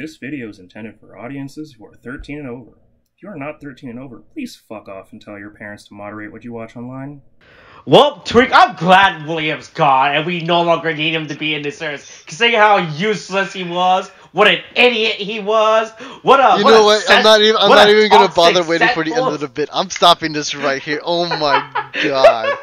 This video is intended for audiences who are 13 and over. If you are not 13 and over, please fuck off and tell your parents to moderate what you watch online. Well, Tariq, I'm glad William's gone and we no longer need him to be in this series. Considering how useless he was, what an idiot he was, I'm not even gonna bother waiting for the end of the bit. I'm stopping this right here. Oh my god.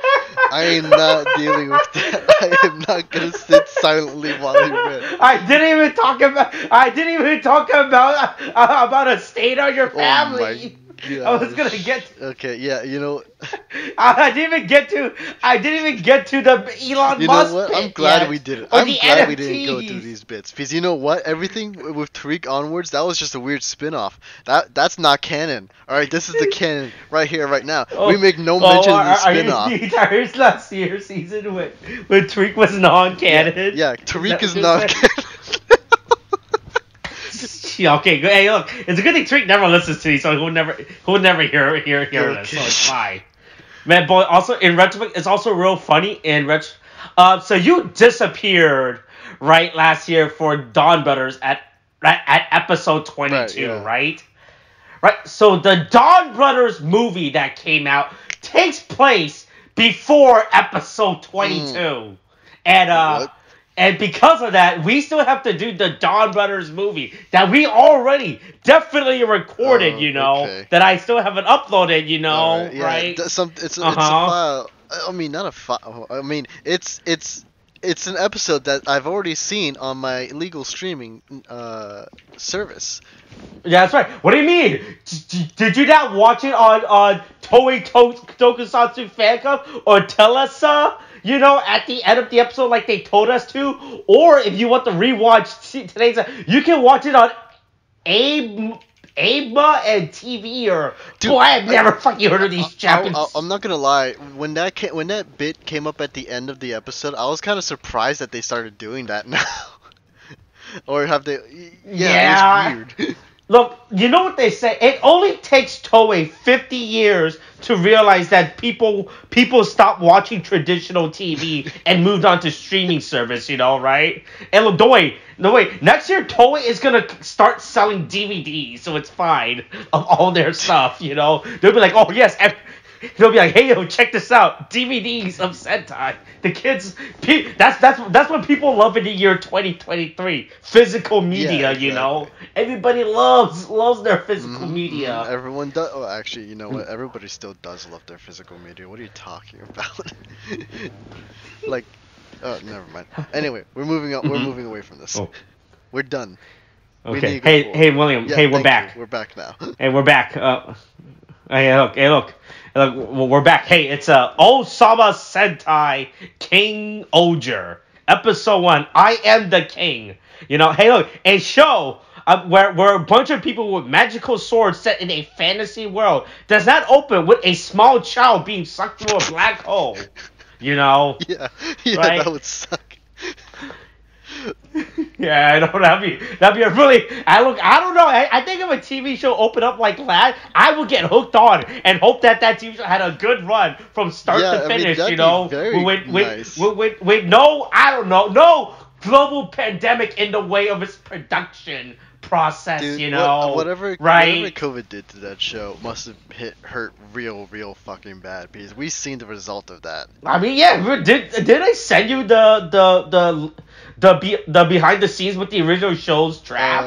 I am not dealing with that. I am not gonna sit silently while he read. I didn't even talk about a stain on your family. Oh my god. I was gonna get. Okay, yeah, you know. I didn't even get to the Elon Musk. You know what? I'm glad we did it. I'm glad we didn't go NFTs. through these bits because you know what? Everything with Tariq onwards, that was just a weird spin-off. That's not canon. All right, this is the canon right here, right now. We make no mention of the spin-off. Are you last year's season when Tariq was non-canon? Yeah, Tariq is non-canon. Yeah, okay, good. Hey, look, it's a good thing Tariq never listens to me, so he would never hear this, so it's fine. Man, but also in retrospect, it's also real funny in so you disappeared right last year for Dawn Brothers at episode 22, right? Right. So the Dawn Brothers movie that came out takes place before episode 22, and because of that, we still have to do the Dawn Brothers movie that we already definitely recorded, that I still haven't uploaded, right? It's a file. I mean, not a file. I mean, it's an episode that I've already seen on my illegal streaming service. Yeah, that's right. What do you mean? Did you not watch it on Toei Tokusatsu Fan Club or Telesa? At the end of the episode like they told us to? Or if you want to rewatch today's, you can watch it on ABMA and TV or... Dude, boy, I've never fucking heard of these Japanese... I'm not gonna lie. When that bit came up at the end of the episode, I was kind of surprised that they started doing that now. Or have they... Yeah, it was weird. Look, you know what they say? It only takes Toei 50 years to realize that people stopped watching traditional TV and moved on to streaming service, right? And look, no wait, next year Toei is gonna start selling DVDs, so it's fine of all their stuff, They'll be like, oh yes, they'll be like, hey yo, check this out, DVDs of Sentai. The kids, that's what people love in the year 2023. Physical media, exactly. Everybody loves their physical media. Everyone does. Oh, actually, you know what? Everybody still does love their physical media. What are you talking about? Never mind. Anyway, we're moving on. We're moving away from this. We're done. Okay. Hey, William. Yeah, hey, we're back. We're back now. Hey, we're back. Hey, look. We're back. Hey, it's Ohsama Sentai King-Ohger, episode 1. I am the king. Hey, look, a show where a bunch of people with magical swords set in a fantasy world does not open with a small child being sucked through a black hole. Yeah, right? That would suck. Yeah, I know that'd be a really. I don't know. I think if a TV show opened up like that, I would get hooked on and hope that TV show had a good run from start to finish. That'd be very nice. With no global pandemic in the way of its production process. Dude, whatever COVID did to that show must have hurt real fucking bad because we've seen the result of that. I mean, yeah. Did I send you the behind the scenes with the original show's draft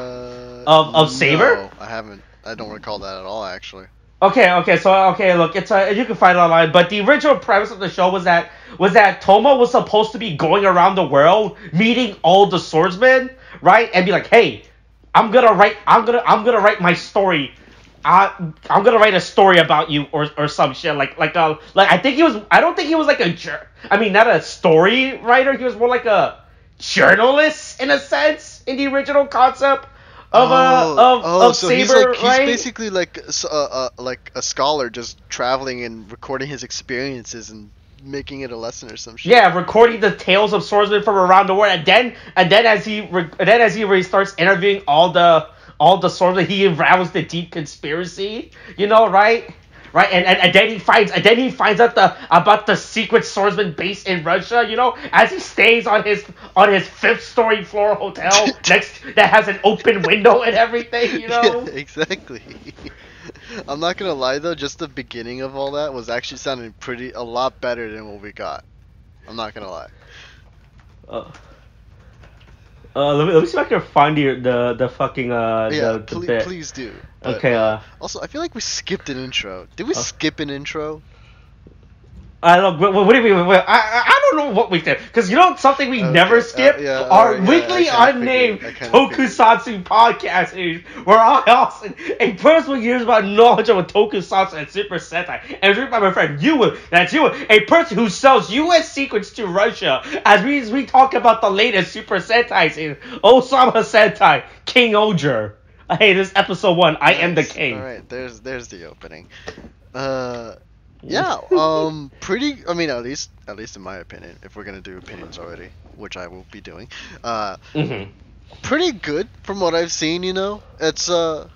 of Saber? No, I haven't. I don't recall that at all, actually. Okay, look, it's you can find it online, but the original premise of the show was that Toma was supposed to be going around the world meeting all the swordsmen, right? And be like, "Hey, I'm gonna write my story. I'm gonna write a story about you or some shit like I don't think he was like not a story writer. He was more like a journalist in a sense in the original concept of so Saber, he's right? basically like a scholar just traveling and recording his experiences and making it a lesson or some shit. Yeah, recording the tales of swordsmen from around the world, and then as he starts interviewing all the swordsmen, he unravels the deep conspiracy. Right? right? And then he finds out about the secret swordsman base in Russia, you know, as he stays on his 5th-story floor hotel that has an open window and everything, you know. Yeah, exactly. I'm not gonna lie though, just the beginning of all that was actually sounding a lot better than what we got. I'm not gonna lie. Let me see if I can find the fucking the bit. Please do. But, okay. Also, I feel like we skipped an intro. Did we skip an intro? I don't. What do you mean? I don't know what we did, because you know something we never skip. Our weekly unnamed tokusatsu podcast is where I also a person who hears about knowledge of a tokusatsu and Super Sentai, and written by my friend that's you, a person who sells U.S. secrets to Russia, as we talk about the latest Super Sentai in Ohsama Sentai King-Ohger. Hey, this is episode 1. I am the king. All right, there's the opening. Yeah, pretty. I mean, at least in my opinion, if we're gonna do opinions already, which I will be doing, pretty good from what I've seen. You know, it's a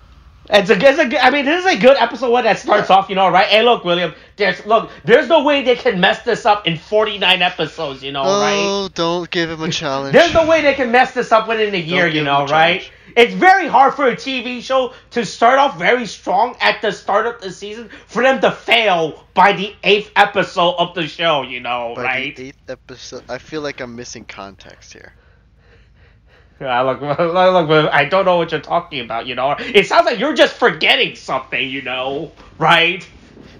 good. I mean, this is a good episode 1 that starts off. You know, right? Hey, look, William. There's no way they can mess this up in 49 episodes. You know, right? Oh, don't give him a challenge. There's no way they can mess this up within a year. You know, right? It's very hard for a TV show to start off very strong at the start of the season for them to fail by the 8th episode of the show, you know, right? By the 8th episode, I feel like I'm missing context here. Yeah, look, I don't know what you're talking about, you know. It sounds like you're just forgetting something, you know, right?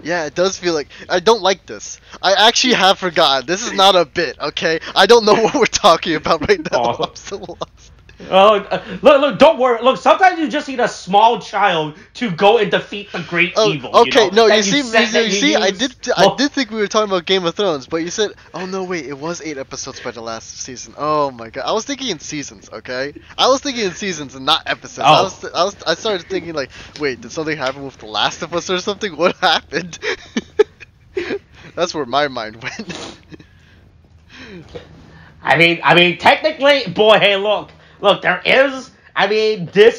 Yeah, it does feel like I don't like this. I actually have forgotten. This is not a bit, okay? I don't know what we're talking about right now. I'm so lost. Look, don't worry. Look, sometimes you just need a small child to go and defeat the great evil. Okay, you know? no, you see, I did think we were talking about Game of Thrones, but you said, oh no, wait, it was 8 episodes by the last season. Oh my god, I was thinking in seasons, okay? I was thinking in seasons and not episodes. I started thinking like, wait, did something happen with the last of us or something? What happened? That's where my mind went. I mean, technically, boy, hey, look, this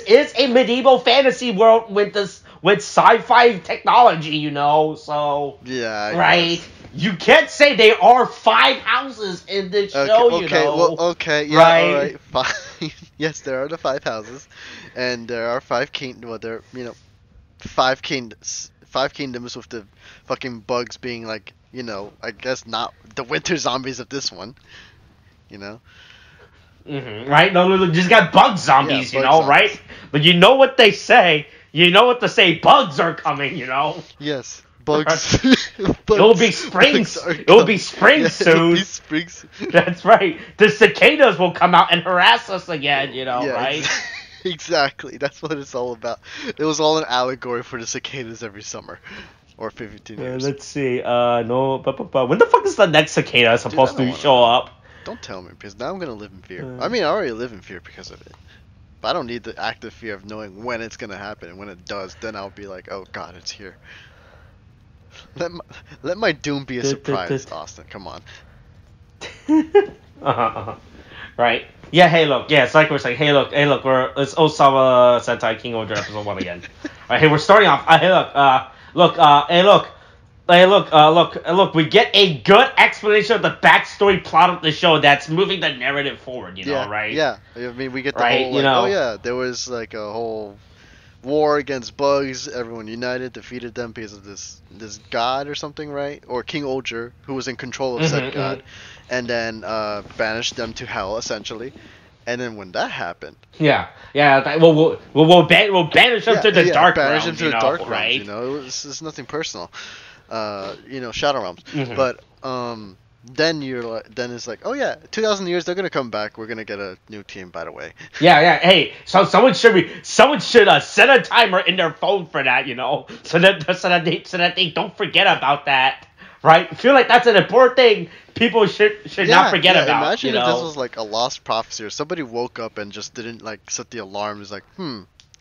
is a medieval fantasy world with sci-fi technology, you know, so... Yeah, right? Guess. You can't say there are 5 houses in this show, you know. Well, okay, yeah, right? Alright, fine. Yes, there are the 5 houses, and there are 5 kingdoms, well, there, you know, 5 kingdoms with the fucking bugs being, like, you know, I guess not the winter zombies of this one, you know. Mm-hmm, right? No, just got bug zombies, you know, zombies. Right? But you know what they say. You know what they say. Bugs are coming, you know. Yes, bugs. It'll be spring. It'll be spring soon. It'll be spring soon. That's right. The cicadas will come out and harass us again, you know, right? Exactly. That's what it's all about. It was all an allegory for the cicadas every summer. Or 15 years. Let's see. No, but when the fuck is the next cicada supposed to show up? Don't tell me, because now I'm going to live in fear. I mean, I already live in fear because of it. But I don't need the active fear of knowing when it's going to happen. And when it does, then I'll be like, oh god, it's here. Let my doom be a surprise, Austin. Come on. Right. Yeah, hey, look. Yeah, it's like we're saying, hey, look, it's Ohsama Sentai King-Ohger episode 1 again. Alright, hey, we're starting off. Look, we get a good explanation of the backstory plot of the show that's moving the narrative forward, you know, right? Yeah, I mean, we get the whole, like, you know, oh yeah, there was, like, a whole war against bugs, everyone united, defeated them because of this god or something, right? Or King-Ohger, who was in control of said god, and then banished them to hell, essentially. And then when that happened, we'll banish them to the dark realms, them to the dark realms, right? You know, it's nothing personal. You know, Shadow Realms. But then it's like, oh yeah, 2,000 years they're gonna come back. We're gonna get a new team, by the way. Yeah. Hey, so someone should set a timer in their phone for that, you know, so that they don't forget about that. Right? I feel like that's an important thing people should not forget about. Imagine if this was like a lost prophecy, or somebody woke up and just didn't like set the alarm. It's like,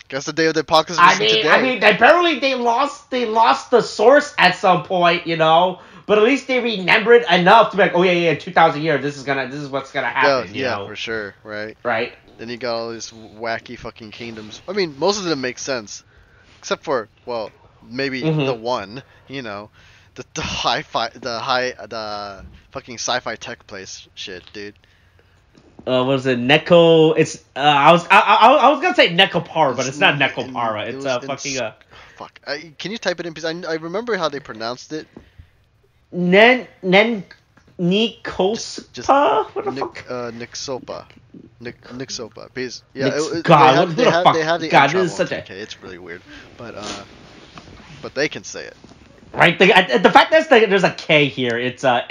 guess the day of the apocalypse is today. I mean, apparently they lost the source at some point, you know. But at least they remembered enough to be like, oh yeah, 2,000 years, this is what's gonna happen. Yeah, you know? For sure, right? Right. Then you got all these wacky fucking kingdoms. I mean, most of them make sense, except for maybe the one, you know, the fucking sci-fi tech place shit, dude. Was it Neko? It's I was gonna say Nekopara, but it's not Nekopara. It's fucking Fuck. Can you type it in? Because I remember how they pronounced it. Nikospa. Just What the fuck? Nixopa. Nixopa. Because yeah, God, they have the God, N this is such travel. Okay, it's really weird, but they can say it. Right, the fact that there's a K here, it's what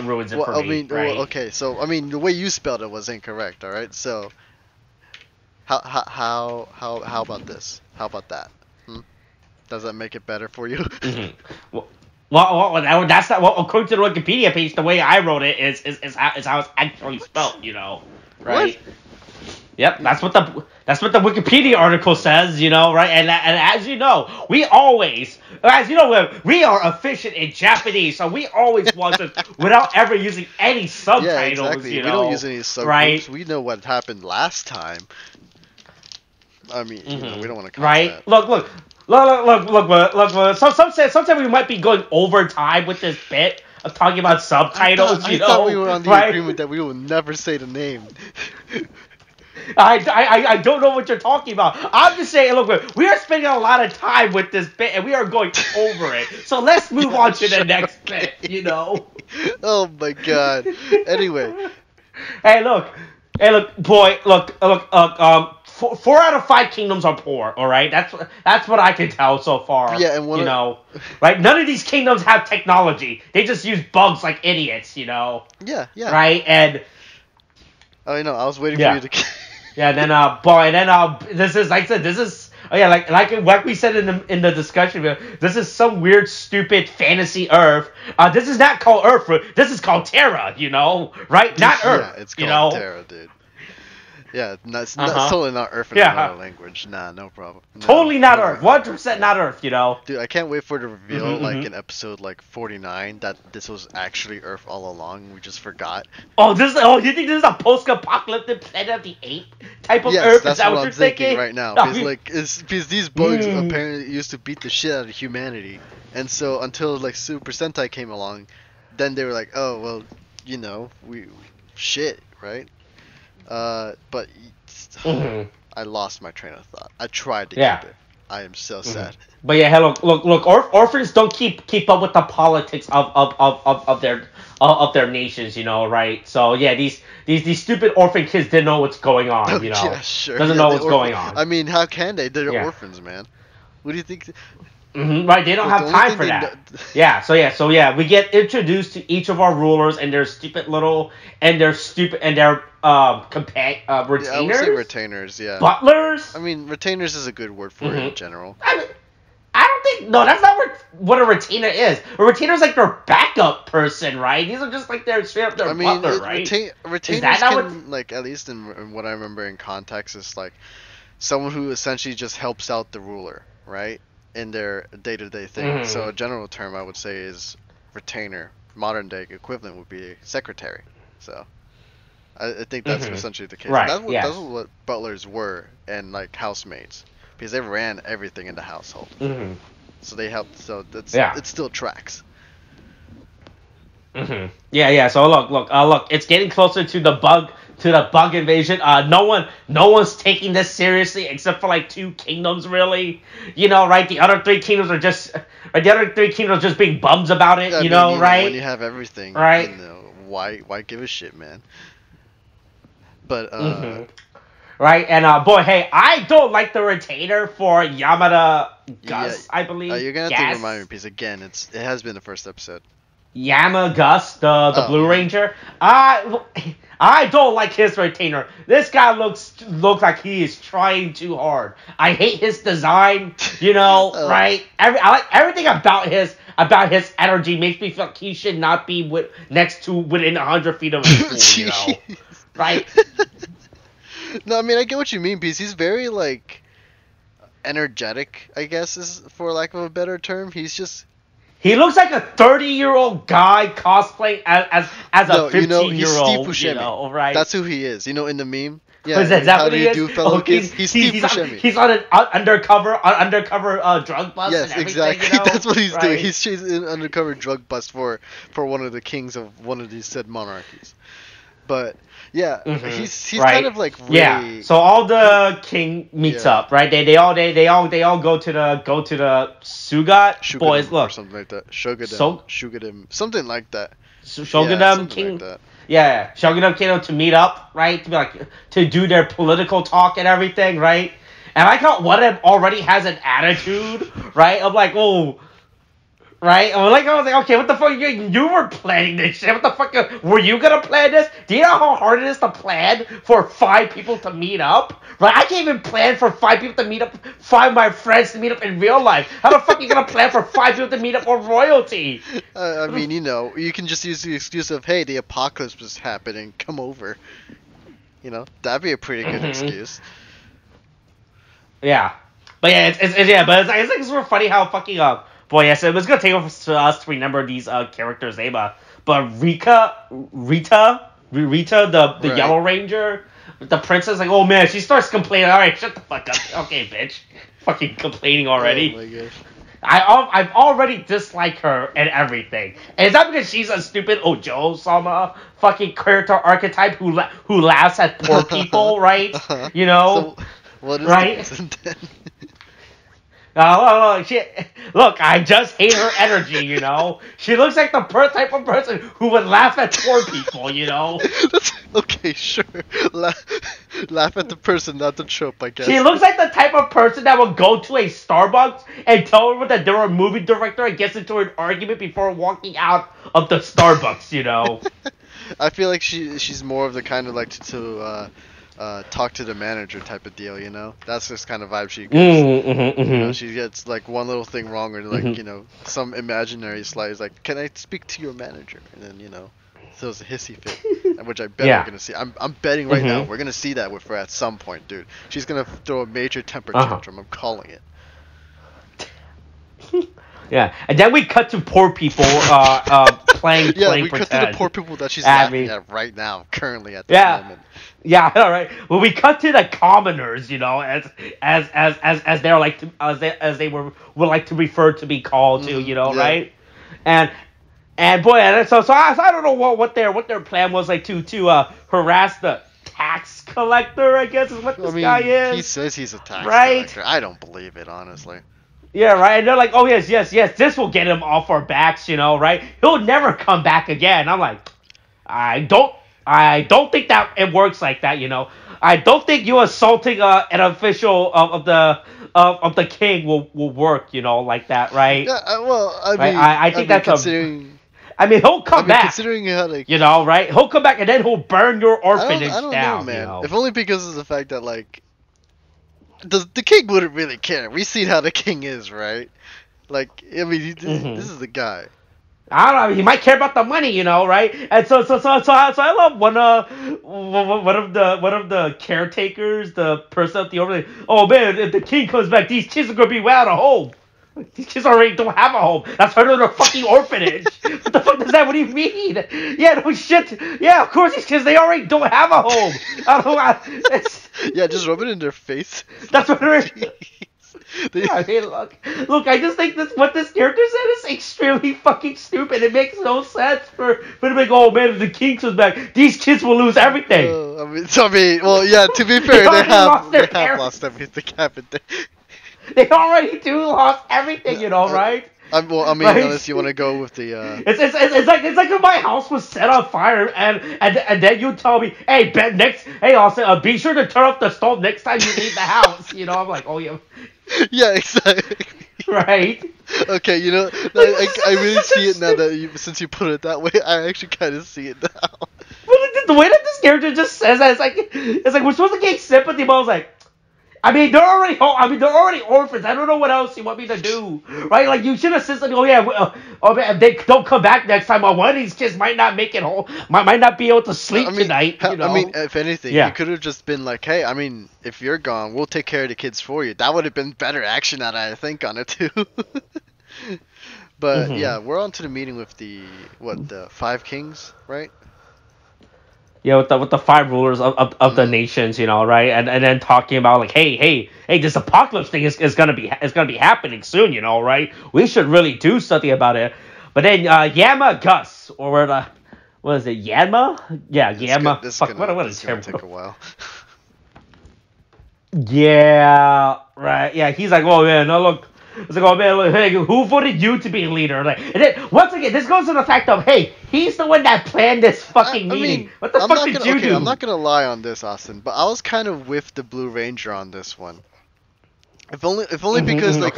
ruins it for me. I mean, right? okay, so I mean, the way you spelled it was incorrect. All right, so how about this? How about that? Does that make it better for you? Mm-hmm. Well, that's not. Well, according to the Wikipedia page, the way I wrote it is how it's actually spelled. You know, right? What? Yep, that's what the Wikipedia article says, you know, right? And as you know, we are efficient in Japanese, so we always want to without ever using any subtitles. Yeah, exactly. You know, we don't use any subgroups. Right? We know what happened last time. I mean, you know, we don't want to. Right? Look. Sometimes we might be going over time with this bit of talking about subtitles. I thought we were on the agreement that we will never say the name. I don't know what you're talking about. I'm just saying, look, we are spending a lot of time with this bit, and we are going over it. So let's move on to the next bit, you know? Oh, my God. Anyway. Hey, look, boy, look, 4 out of 5 kingdoms are poor, all right? That's what I can tell so far. Yeah, and you know, right? None of these kingdoms have technology. They just use bugs like idiots, you know? Yeah. Right? And... I know, I was waiting for you to... Yeah, this is like I said, this is like we said in the discussion, this is some weird stupid fantasy Earth. This is not called Earth, this is called Terra, you know, right? Not Earth. Yeah, it's called Terra, dude. Yeah, it's totally not Earth in another language. Nah, no problem. No, totally not Earth. 100% not Earth, you know. Dude, I can't wait for the reveal, like in episode 49, that this was actually Earth all along. We just forgot. You think this is a post-apocalyptic Planet of the Apes type of Earth? That's is that what you're I'm thinking right now. Because these bugs Mm. apparently used to beat the shit out of humanity, and so until like Super Sentai came along, then they were like, oh well, you know, we shit, right? But I lost my train of thought. I tried to keep it. I am so sad. But yeah, look. Orphans don't keep up with the politics of their nations, you know, right? So yeah, these stupid orphan kids didn't know what's going on, you know. Yeah, sure. Doesn't know what's going on. I mean, how can they? They're orphans, man. What do you think? Right, they don't have time for that. So we get introduced to each of our rulers and their stupid little retainers. I would say retainers, yeah. Butlers. I mean, retainers is a good word for it in general. I don't think that's not what a retainer is. A retainer is like their backup person, right? These are just like their straight up butler, right? Retainers can, like, at least in what I remember in context, is like someone who essentially just helps out the ruler, right? In their day-to-day thing. So a general term I would say is retainer. Modern day equivalent would be secretary. So I think that's essentially the case. Right. That's what butlers were, and like housemaids, because they ran everything in the household. So they helped. So it still tracks. Yeah. So look. It's getting closer to the bug invasion. No one's taking this seriously except for like 2 kingdoms, really. You know, right? The other 3 kingdoms are just being bums about it. Yeah, you know, right? When you have everything, right? You know, why give a shit, man? But right, and boy, hey, I don't like the retainer for Yamada Gus, I believe. You're gonna have to remind me, because again, it has been the first episode. Yama Gus, the Blue Ranger. I don't like his retainer. This guy looks like he is trying too hard. I hate his design. You know, right? I like everything about his energy makes me feel like he should not be within 100 feet of a school. You know, right? No, I mean, I get what you mean, because he's very like energetic, I guess, is for lack of a better term. He looks like a 30-year-old guy cosplaying as a 15-year-old. He's Steve Buscemi. You know, right? That's who he is. You know, in the meme, Yeah, is that how what do he you is? do, fellow kids? He's Steve Buscemi. He's on an undercover drug bust. Yes, and everything, exactly. you know? That's what he's doing. Right. He's chasing an undercover drug bust for one of the kings of one of these said monarchies. But yeah, he's right. kind of like really... Yeah. So all the king meets up, right? They all go to the Sugat boys. Look, or something like that. Shogadam, something like that. Shogunum King. Like that. Yeah, Shogunum King to meet up, right? To do their political talk and everything, right? And I thought one of them already has an attitude, right? I'm like, oh. Right? I was like, okay, what the fuck? You were planning this shit. What the fuck? Were you gonna plan this? Do you know how hard it is to plan for 5 people to meet up? Right? I can't even plan for 5 people to meet up, 5 of my friends to meet up in real life. How the fuck are you gonna plan for 5 people to meet up on royalty? I mean, you know, you can just use the excuse of, hey, the apocalypse is happening. Come over. You know, that'd be a pretty good excuse. Yeah. But yeah, it's sort of funny how fucking boy, yes, it was gonna take us to remember these characters' name, but Rita, the Right. Yellow Ranger, the princess, like, oh man, she starts complaining. All right, shut the fuck up. Okay, bitch, fucking complaining already. Oh my gosh. I've already disliked her and everything. And is that because she's a stupid Ohsama fucking character archetype who laughs at poor people, right? You know, So, what is right? the reason then? Look, I just hate her energy, you know? She looks like the type of person who would laugh at poor people, you know? Okay, sure. Laugh at the person, not the trope, I guess. She looks like the type of person that would go to a Starbucks and tell everyone that they're a movie director and gets into an argument before walking out of the Starbucks, you know? I feel like she's more of the kind of like to talk to the manager type of deal, you know? That's this kind of vibe she gets. You know, she gets like one little thing wrong or like, you know, some imaginary slide is like, can I speak to your manager? And then, you know, throws a hissy fit, which I bet we're going to see. I'm betting right now we're going to see that with her at some point, dude. She's going to throw a major temper tantrum. I'm calling it. Yeah, and then we cut to poor people playing we pretend. cut to the poor people that she's laughing at right now, currently at this moment. Yeah, all right. Well, we cut to the commoners, you know, as they're like to, as they would like to refer to be called to, you know, right? And boy, and so I don't know what their plan was, like to harass the tax collector, I guess is what this guy is. He says he's a tax collector. I don't believe it, honestly. Yeah, right. And they're like, oh yes, this will get him off our backs, you know, right? He'll never come back again. I'm like, I don't think that it works like that, you know. I don't think you assaulting an official of the king will work, you know, like that, right? Yeah, well, I mean, I think that's considering... I mean, he'll come back. Considering how, like, you know, right? He'll come back and then he'll burn your orphanage I don't down, know, man. You know? If only because of the fact that, like, the king wouldn't really care. We've seen how the king is, right? Like, I mean, this is the guy. I don't know. He might care about the money, you know, right? And so I love one of the caretakers, the person at the overlay. Oh man, if the king comes back, these kids are gonna be without a home. These kids already don't have a home. That's part of their fucking orphanage. What the fuck does that? What do you mean? Yeah, no shit. Yeah, of course these kids, they already don't have a home. I don't know. Yeah, just rub it in their face. That's what it is. I mean, look, I just think what this character said is extremely fucking stupid. It makes no sense for to be like, oh man, if the king comes back, these kids will lose everything. I mean, well, yeah, to be fair, they have lost everything, haven't they? They already lost everything, you know, right? I mean, right? Unless you want to go with the. It's like if my house was set on fire and then you tell me, hey, I'll be sure to turn off the stove next time you leave the house. You know, I'm like, oh yeah. Yeah, exactly. Right. Okay, you know, I really see it now that since you put it that way. I actually kind of see it now. But the way that this character just says that, it's like we're supposed to get sympathy, but I was like. I mean, they're already orphans. I don't know what else you want me to do, right? Like, you should have said something. Oh yeah, if they don't come back next time, one of these kids might not make it home. Might not be able to sleep tonight. You know? I mean, if anything, you could have just been like, hey, I mean, if you're gone, we'll take care of the kids for you. That would have been better action, I think, on it too. But yeah, we're on to the meeting with the 5 kings, right? with the five rulers of the nations, right? And then talking about like, hey, this apocalypse thing is gonna be happening soon, right? We should really do something about it. But then Yama Gus, or what is it, Yanma? Yeah, Yanma. Fuck, what is gonna take a while. Yeah, right. Yeah, he's like, oh man, no look. It's like, oh man, look, hey, who voted you to be leader? Like, and then once again, this goes to the fact of, hey, he's the one that planned this fucking meeting. What the fuck did you do? I'm not gonna lie on this, Austin, but I was kind of with the Blue Ranger on this one. If only because like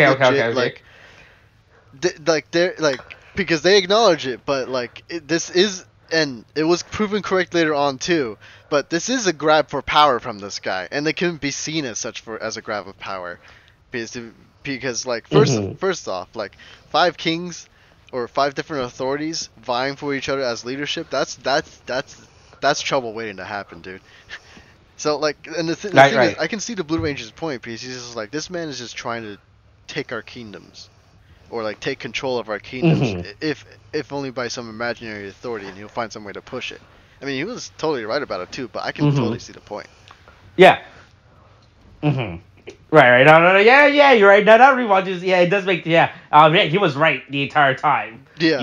because they acknowledge it, but like this is, and it was proven correct later on too. But this is a grab for power from this guy, and they couldn't be seen as such as a grab of power, because like first off, like 5 kings or 5 different authorities vying for each other as leadership. That's trouble waiting to happen, dude. So like, and the thing is, I can see the Blue Ranger's point, because he's just like, this man is just trying to take our kingdoms, or like take control of our kingdoms, if only by some imaginary authority, and he'll find some way to push it. I mean, he was totally right about it too, but I can totally see the point. Yeah. Right. No. Yeah, you're right. No, rewatches. Yeah, it does make. Yeah. Yeah, he was right the entire time. Yeah.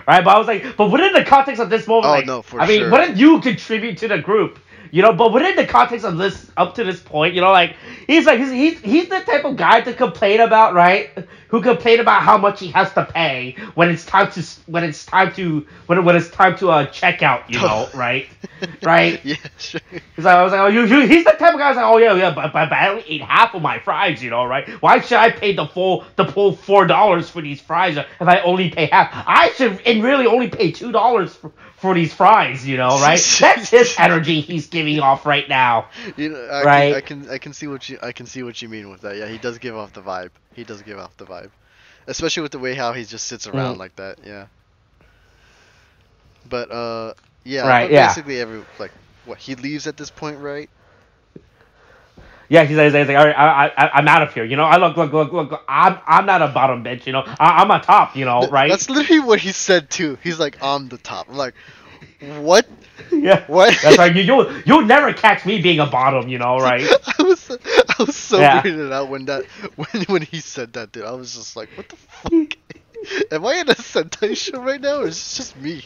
Right? But I was like, but within the context of this moment, I mean, what did you contribute to the group? But within the context of this, up to this point, like, he's the type of guy to complain about, right? Who complain about how much he has to pay when it's time to check out, right? Right? Yeah, sure. Because I was like, he's the type of guy who's like, oh yeah, but I only ate half of my fries, right? Why should I pay the full $4 for these fries if I only pay half? I should really only pay $2 for these fries, right? That's his energy he's giving off right now. I can see what you mean with that. Yeah, he does give off the vibe. Especially with the way how he just sits around like that. Yeah. But yeah. Right. Basically he leaves at this point, right? Yeah, he's like, all right, I'm out of here. I look. I'm not a bottom bitch. I'm a top. Right? That's literally what he said too. He's like, I'm the top. I'm like, what? Yeah. What? That's right. You'll never catch me being a bottom. Right? I was so weirded out when he said that, dude. I was just like, what the fuck? Am I in a Sentai show right now, or is it just me?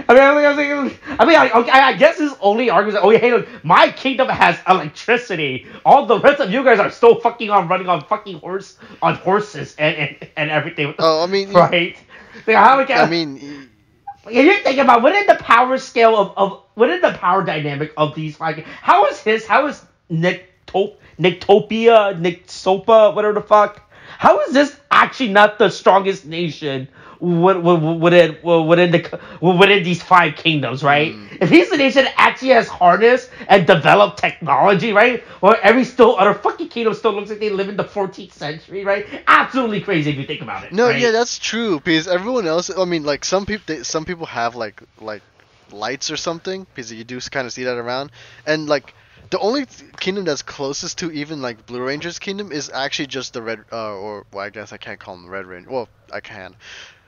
I guess his only argument is, hey, look, my kingdom has electricity. All the rest of you guys are still fucking running on fucking horses and everything. Oh, I mean, right? You're thinking about within the power scale within the power dynamic of these, like, how is Sopa, whatever the fuck? How is this actually not the strongest nation within these 5 kingdoms, right? If he's the nation that actually has harnessed and developed technology, right? Or every other fucking kingdom still looks like they live in the 14th century, right? Absolutely crazy if you think about it. No, right? Yeah, that's true, because everyone else, I mean, like, some people have like lights or something, because you do kind of see that around, and like, the only kingdom that's closest to even like Blue Ranger's kingdom is actually just the Red, I guess I can't call him the Red Ranger. Well, I can,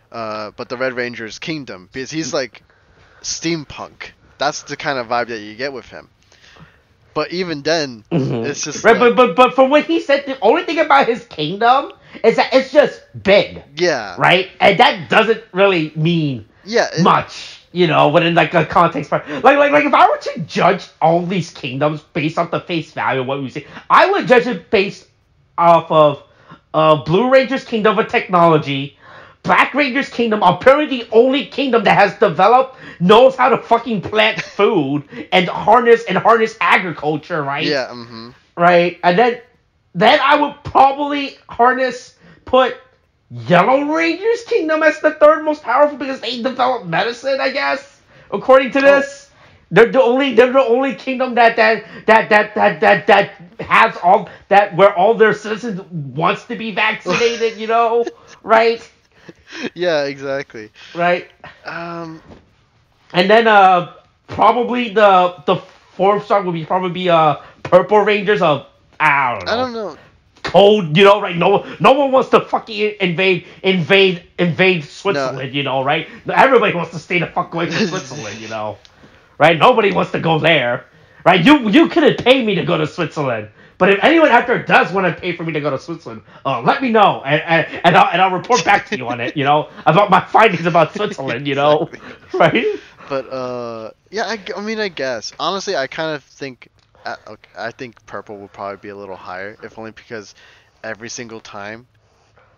but the Red Ranger's kingdom, because he's like steampunk. That's the kind of vibe that you get with him. But even then, it's just right. Like, but from what he said, the only thing about his kingdom is that it's just big. Yeah. Right, and that doesn't really mean much. Within like a context part, like if I were to judge all these kingdoms based off the face value of what we see, I would judge it based off of Blue Ranger's kingdom of technology, Black Ranger's kingdom, apparently the only kingdom that has developed, knows how to fucking plant food and harness agriculture, right? Yeah. Right, and then I would probably put Yellow Ranger's kingdom as the 3rd most powerful, because they developed medicine, I guess. According to this, they're the only kingdom that has all that, where all their citizens wants to be vaccinated. Right? Yeah, exactly. Right. And then probably the 4th star would probably be Purple Rangers of I don't know. Cold, right? No one wants to fucking invade Switzerland, right? Everybody wants to stay the fuck away from Switzerland, right? Nobody wants to go there, right? You couldn't pay me to go to Switzerland. But if anyone out there does want to pay for me to go to Switzerland, let me know, and I'll report back to you on it, about my findings about Switzerland, Exactly. right? But yeah, I mean, I guess honestly, I kind of think, I think purple will probably be a little higher, if only because every single time,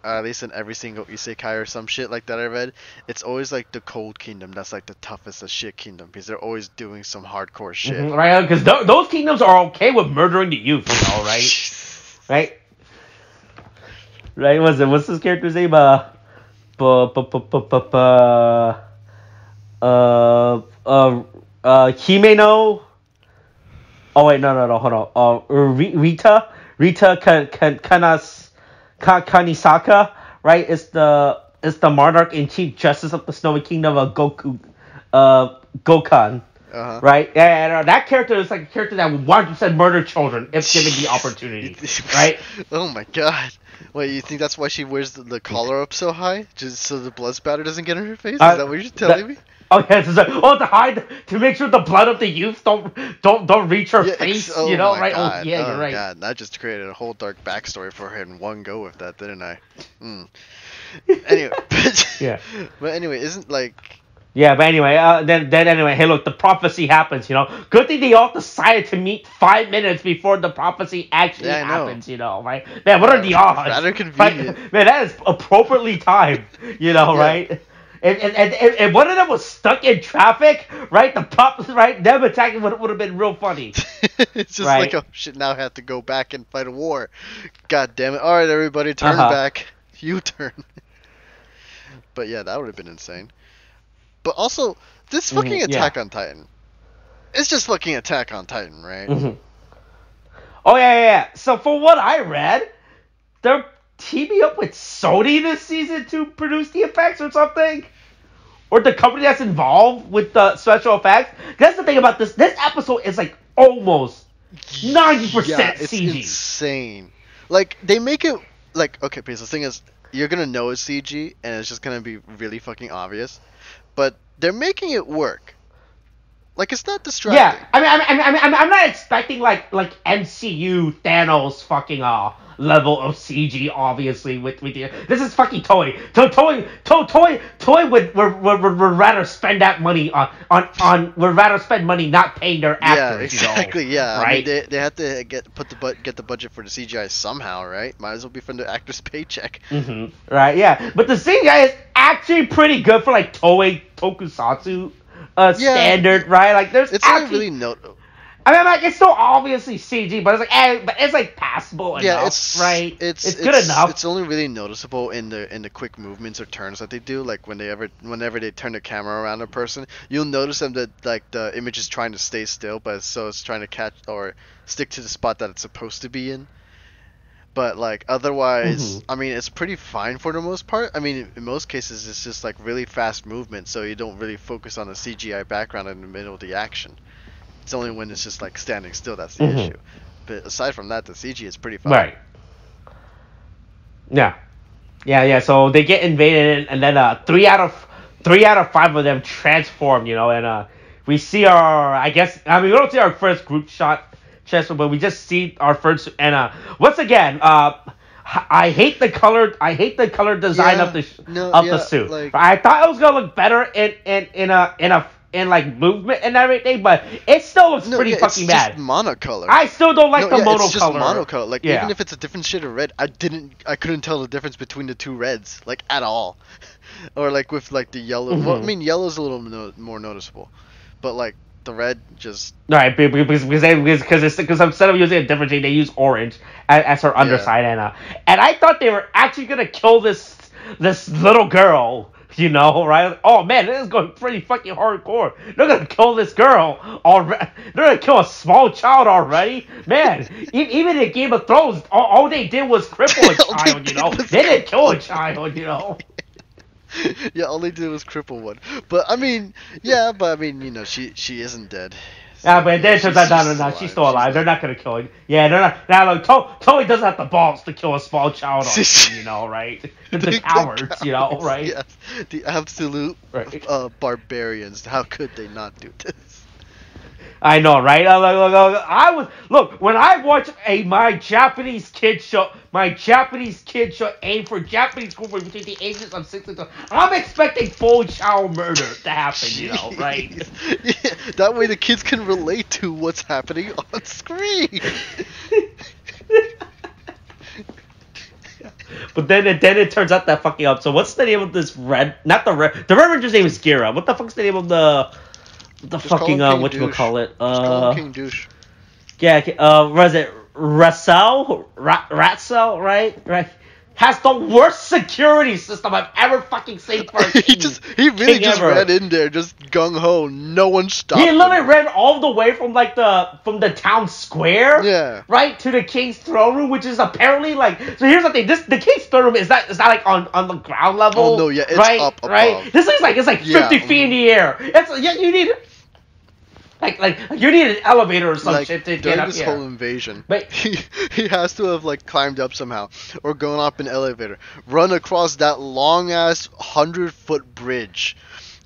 at least in every single isekai or some shit like that I read, it's always like the Cold Kingdom that's like the toughest as shit kingdom because they're always doing some hardcore shit. Right? Because those kingdoms are okay with murdering the youth, right? Right? Right? What's this character's name? Himeno. Oh wait, no, hold on. Rita Kanisaka, right? Is the monarch and chief justice of the Snowy Kingdom of Gokan. Right? And that character is like a character that would 100% murder children if given the opportunity. Right? Oh my god. Wait, you think that's why she wears the collar up so high? Just so the blood spatter doesn't get in her face? Is that what you're telling me? Oh yes, it's like, to hide, to make sure the blood of the youth don't reach her face, right? God. You're right. God, that just created a whole dark backstory for her in one go with that, didn't I? Anyway, yeah. But anyway, isn't like. Yeah, but anyway, then anyway, hey, look, the prophecy happens, Good thing they all decided to meet 5 minutes before the prophecy actually happens, right? Man, what are the odds? Rather convenient. Like, man, that is appropriately timed, right? And one of them was stuck in traffic, right? The prophecy, right? Them attacking would have been real funny. It's just like, oh shit, now I have to go back and fight a war. God damn it. Alright, everybody, turn back. U-turn. But yeah, that would have been insane. But also, this fucking Attack on Titan. It's just fucking Attack on Titan, right? Oh, yeah. So, for what I read, they're teaming up with Sony this season to produce the effects or something? Or the company that's involved with the special effects? That's the thing about this. This episode is, like, almost 90% it's CG. Insane. Like, they make it, like, okay, because the thing is, you're gonna know it's CG, and it's just gonna be really fucking obvious. But they're making it work. Like, it's not distracting. Yeah, I'm not expecting like MCU Thanos fucking level of CG. Obviously, with the this is fucking Toei. Toei would rather spend that money on would rather spend money not paying their actors. Yeah, exactly. Yeah, right. I mean, they have to get the budget for the CGI somehow, right? Might as well be from the actor's paycheck. Right. Yeah, but the CGI is actually pretty good for like Toei tokusatsu standard, right? Like there's it's actually really I mean, like, it's still obviously CG, but it's like passable enough, right? It's good enough. It's only really noticeable in the quick movements or turns that they do. Like whenever they turn the camera around a person, you'll notice them that like the image is trying to stay still, but it's trying to catch or stick to the spot that it's supposed to be in. But like otherwise, I mean, it's pretty fine for the most part. I mean, in most cases, it's just like really fast movement, so you don't really focus on the CGI background in the middle of the action. It's only when it's just like standing still that's the issue. But aside from that, the CG is pretty fine. Right. Yeah. So they get invaded, and then 3 out of 5 of them transform. And we see our. We don't see our first group shot transform, but we just see our first. And once again, I hate the color. I hate the color design of the suit. Like, I thought it was gonna look better in like movement and everything, but it still looks pretty fucking bad. It's just monocolor. I still don't like the monocolor. It's just monocolor. Like even if it's a different shade of red, I couldn't tell the difference between the two reds, like at all. Or like with like the yellow. Well, I mean, yellow's a little more noticeable, but like the red just. Right, because instead of using a different shade, they use orange as her underside, and I thought they were actually gonna kill this little girl. Right? Oh man, this is going pretty fucking hardcore. They're gonna kill this girl already. They're gonna kill a small child already. Man, even in Game of Thrones, all they did was cripple a child. They didn't kill a child. Yeah, all they did was cripple one. But I mean, she isn't dead. Yeah, but then it turns out, no, she's still alive. They're not gonna kill her. Yeah, they're not. Now, like, Toei doesn't have the balls to kill a small child on screen, right? The cowards, right? Yeah, the absolute barbarians. How could they not do this? I know, right? When I watch my Japanese kid show aim for Japanese school between the ages of 6 and 12, I'm expecting full child murder to happen, right? Yeah, that way the kids can relate to what's happening on screen. But then it turns out that fucking up. So what's the name of this the Red Ranger's name is Gira. What the fuck's the name of the fucking whatchamacallit? Just call him King Douche. Yeah, was it Ratsel, right? Has the worst security system I've ever fucking seen for a king. he really just ran in there, just gung ho. No one stopped. He literally ran all the way from the town square, yeah, right to the king's throne room, which is apparently like. So here's the thing: the king's throne room is that like on the ground level? Oh no, yeah, it's right, up above. Right. This is like 50 feet in the air. You need. Like you need an elevator or some shit to get up this here. Whole invasion, but he has to have climbed up somehow or gone up an elevator, run across that long ass 100-foot bridge,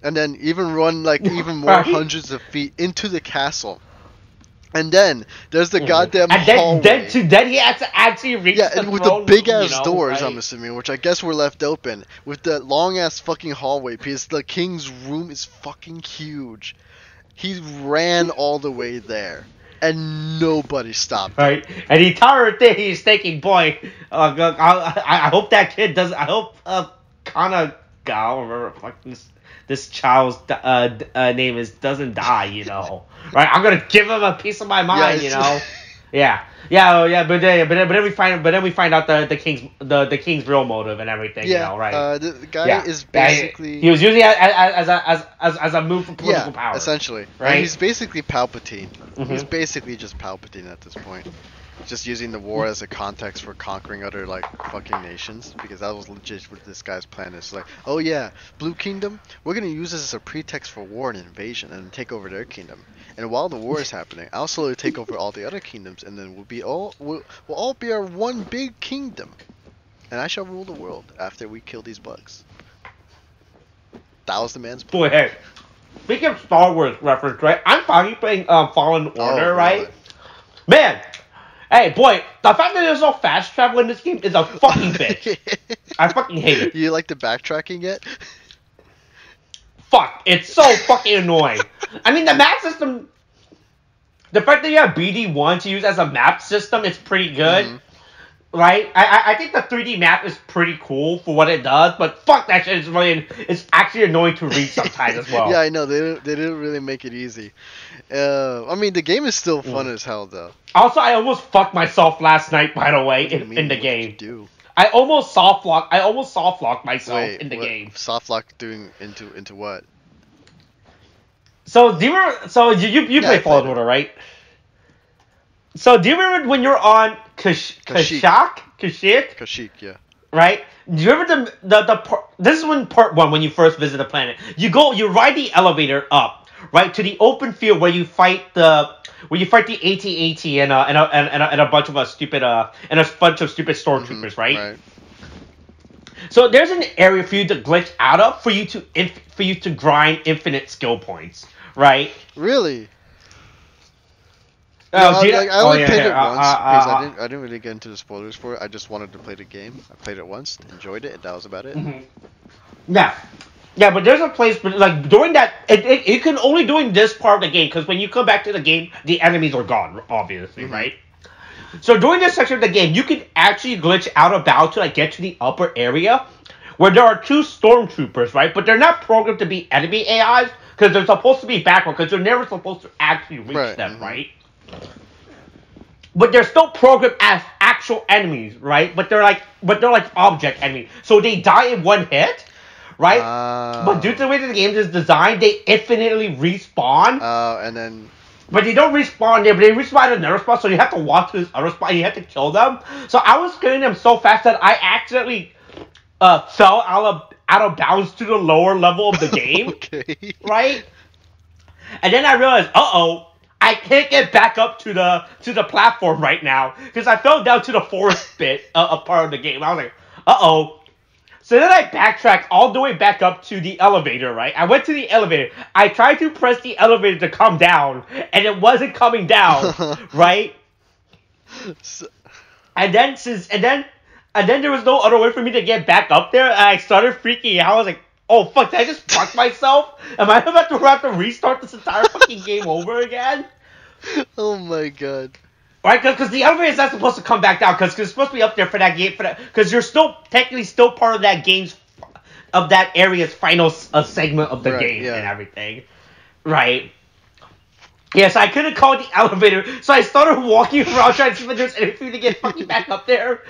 and then even run even more hundreds of feet into the castle. And then there's the goddamn hallway. Then he had to actually reach the and with the big ass room, doors, right? I'm assuming, which I guess were left open, with that long ass fucking hallway, because the king's room is fucking huge. He ran all the way there, and nobody stopped him. Right, and the entire thing he's thinking, boy, I hope that kid doesn't. I hope I don't remember fucking this child's name doesn't die. Right? I'm gonna give him a piece of my mind. Yeah. But then we find out the king's real motive and everything. Right? The guy is basically he was using it as a move for political power. Essentially, right? And he's basically Palpatine. Mm-hmm. He's basically just Palpatine at this point. Just using the war as a context for conquering other fucking nations, because that was legit what this guy's plan is. Oh yeah, Blue Kingdom, we're gonna use this as a pretext for war and invasion and take over their kingdom. And while the war is happening, I'll slowly take over all the other kingdoms, and then we'll all be our one big kingdom. And I shall rule the world after we kill these bugs. That was the man's plan. Boy, hey, speaking of Star Wars reference, right? I'm finally playing Fallen Order, right? Man. Hey, boy, the fact that there's no fast travel in this game is a fucking bitch. I fucking hate it. You like the backtracking yet? Fuck, it's so fucking annoying. I mean, the map system, the fact that you have BD1 to use as a map system is pretty good. Mm-hmm. Right? I think the 3D map is pretty cool for what it does, but fuck that shit. It's actually annoying to read sometimes as well. Yeah, I know. They didn't really make it easy. I mean, the game is still fun as hell, though. Also, I almost fucked myself last night, by the way, in the game. What did you do? I almost soft locked myself in the game. Soft lock doing into what? So do you play Fallen Order, right? So do you remember when you're on Kashyyyk, yeah. Right? Do you remember this is when part 1, when you first visit the planet. You ride the elevator up, right, to the open field where you fight the AT-AT and a bunch of stupid stormtroopers, right? So there's an area for you to glitch out of for you to grind infinite skill points, right? Really? I only played it once because I didn't really get into the spoilers for it. I just wanted to play the game. I played it once, enjoyed it, and that was about it. Mm-hmm. Yeah, but there's a place, but during that, it can only during this part of the game, because when you come back to the game, the enemies are gone, obviously, right? So during this section of the game, you can actually glitch out of battle to get to the upper area, where there are 2 stormtroopers, right? But they're not programmed to be enemy AIs, because they're supposed to be backward, because you're never supposed to actually reach them, right? But they're still programmed as actual enemies, right? But they're like object enemies, so they die in one hit. Right? But due to the way that the game is designed, they infinitely respawn. And then... But they don't respawn there, but they respawn at another spot, so you have to walk to this other spot, and you have to kill them. So I was killing them so fast that I accidentally fell out of bounds to the lower level of the game. Okay. Right? And then I realized, I can't get back up to the platform right now, because I fell down to the forest bit of part of the game. I was like, So then I backtracked all the way back up to the elevator, right? I went to the elevator. I tried to press the elevator to come down, and it wasn't coming down, right? And then there was no other way for me to get back up there, and I started freaking out. I was like, oh fuck, did I just fuck myself? Am I about to have to restart this entire fucking game over again? Oh my god. Right, because the elevator is not supposed to come back down, because it's supposed to be up there for that game, because you're still technically still part of that area's final segment of the game and everything, right? Yeah, so I couldn't call the elevator, so I started walking around trying to see if there's anything to get fucking back up there.